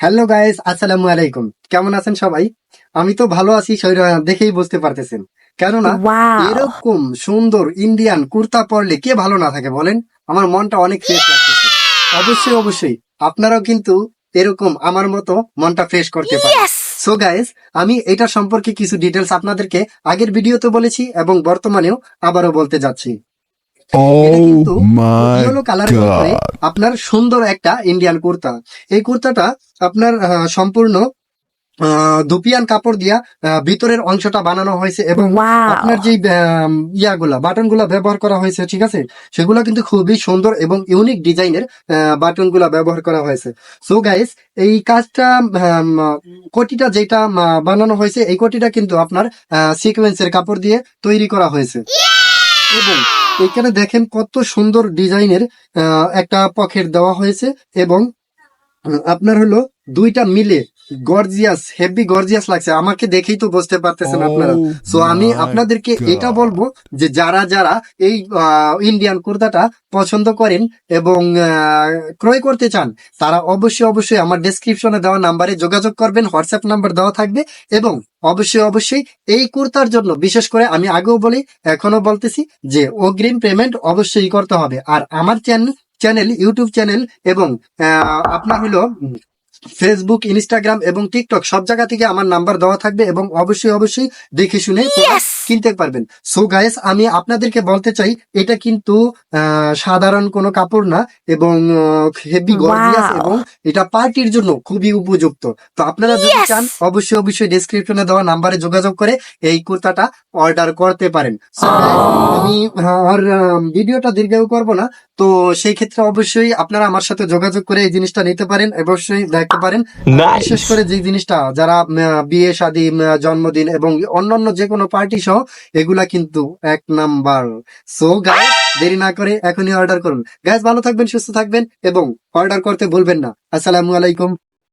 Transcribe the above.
Hello guys, আসসালামু আলাইকুম। কেমন আছেন সবাই? আমি তো ভালো আছি, দেখেই বুঝতে পারতেছেন। কেননা ওয়াও! এরকম সুন্দর ইন্ডিয়ান কুর্তা পরলে কে ভালো না থাকে বলেন? আমার মনটা অনেক ফ্রেশ লাগতেছে। অবশ্যই অবশ্যই আপনারাও কিন্তু এরকম আমার মতো মনটা ফ্রেশ করতে পারেন। ইয়েস! সো গাইস, আমি এটা সম্পর্কে কিছু ডিটেলস আপনাদেরকে আগের ভিডিওতে বলেছি এবং বর্তমানেও আবারও বলতে যাচ্ছি। এটা Oh কিন্তু my ইয়েলো কালারের উপরে god. আপনার সুন্দর একটা ইন্ডিয়ান কুর্তা। এই কুর্তাটা আপনার সম্পূর্ণ দুপিয়ান কাপড় দিয়া ভিতরের অংশটা বানানো হয়েছে এবং ওয়াও! আপনার যে ইয়াগুলা বাটন গুলা ব্যবহার করা হয়েছে, ঠিক আছে, সেগুলো কিন্তু খুবই সুন্দর এবং ইউনিক ডিজাইনের বাটন গুলা ব্যবহার করা হয়েছে। সো গাইস, এই কাজটা কোটিটা যেটা বানানো হয়েছে, এই কোটিটা কিন্তু আপনার সিকোয়েন্সের কাপড় দিয়ে তৈরি করা হয়েছে এবং এখানে দেখেন কত সুন্দর ডিজাইনের একটা পকেট দেওয়া হয়েছে এবং আপনার হলো দুইটা মিলে গর্জিয়াস, হেভি গর্জিয়াস লাগছে। আমাকে দেখেই তো বুঝতে পারতেছেন আপনারা। Oh সো আমি my আপনাদেরকে এটা god. বলবো যে যারা যারা এই ইন্ডিয়ান কুর্তাটা পছন্দ করেন এবং ক্রয় করতে চান, তারা অবশ্যই অবশ্যই আমার ডেসক্রিপশনে দেওয়া নাম্বারে যোগাযোগ করবেন। হোয়াটসঅ্যাপ নাম্বার দেওয়া থাকবে এবং অবশ্যই অবশ্যই এই কুর্তার জন্য বিশেষ করে আমি আগেও বলি, এখনো বলতেছি যে অগ্রিম পেমেন্ট অবশ্যই করতে হবে। আর আমার চ্যানেল ইউটিউব চ্যানেল এবং আপনার হলো ফেসবুক, ইনস্টাগ্রাম এবং টিকটক সব জায়গা থেকে আমার নাম্বার দেওয়া থাকবে এবং অবশ্যই অবশ্যই দেখে শুনে প্রোডাক্ট ইয়েস! কিনতে পারবেন। সো গাইস, আমি আপনাদেরকে বলতে চাই এটা কিন্তু সাধারণ কোনো কাপড় না এবং হেভি গর্জিয়াস ওয়াও! এবং এটা পার্টির জন্য খুবই উপযুক্ত। তো আপনারা যদি ইয়েস! চান অবশ্যই অবশ্যই ডেসক্রিপশনে দেওয়া নাম্বারে যোগাযোগ করে এই কুর্তাটা অর্ডার করতে পারেন। সো গাইস, আমি আর ভিডিওটা দীর্ঘায়ু করব না। তো সেই ক্ষেত্রে অবশ্যই আপনারা আমার সাথে যোগাযোগ করে এই জিনিসটা নিতে পারেন, অবশ্যই দেখতে পারেন। বিশেষ Nice. করে যে জিনিসটা যারা বিয়ে শাদী, জন্মদিন এবং অন্যান্য যে কোনো পার্টি সহ এগুলা কিন্তু এক নাম্বার। সো গাইস, দেরি না করে এখনই অর্ডার করুন। গাইস, ভালো থাকবেন, সুস্থ থাকবেন এবং অর্ডার করতে ভুলবেন না। আসসালামু আলাইকুম।